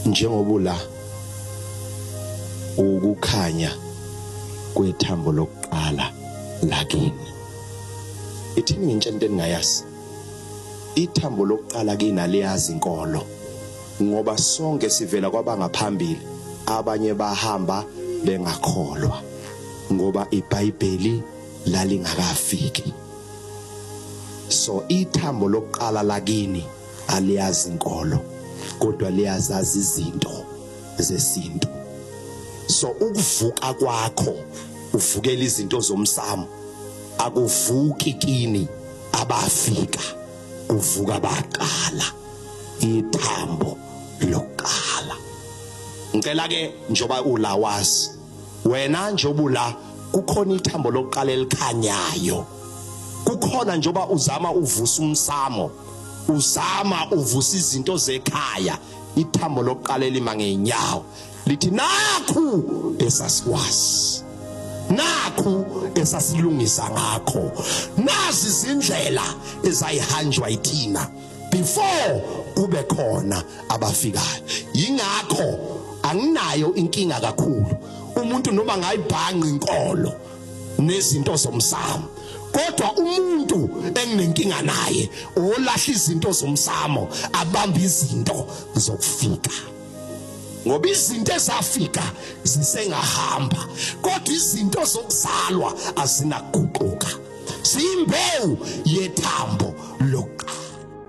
njengoba la ukukhanya kwethambo lokuqala lakini ithini intsha into engayazi ithambo lokuqala kina liyazi inkolo ngoba sonke sivela kwabangaphambili abanye bahamba bengakholwa ngoba iBhayibheli lalingakafiki so ithambo lokuqala lakini aliyazi inkolo kodwa liyazazi izinto zesintu so ukuvuka kwakho uvukela izinto zomsamo akuvuki kini abafika kuvuka abaqala ithambo lokuqala ngicela ke njoba ulawazi wena njoba ula kukhona ithambo lokuqala elikhanyayo kukhona njoba uzama uvusa umsamo uzama uvusa izinto zekhaya ithambo lokuqala elima ngeenyawo lithi nakhu esasikwazi nakhu esasilungisa ngakho nazi izindlela ezayihanjwa yithina before kube khona abafikayo yingakho anginayo inkinga kakhulu umuntu noma ngayibhanga inkolo nezinto zomsamo kodwa umuntu enginenkinga naye olahla izinto zomsamo abamba izinto zokufika ngoba izinto ezafika zisengahamba kodwa izinto zokuzalwa azinaguquka simbewu yethambo lokuqala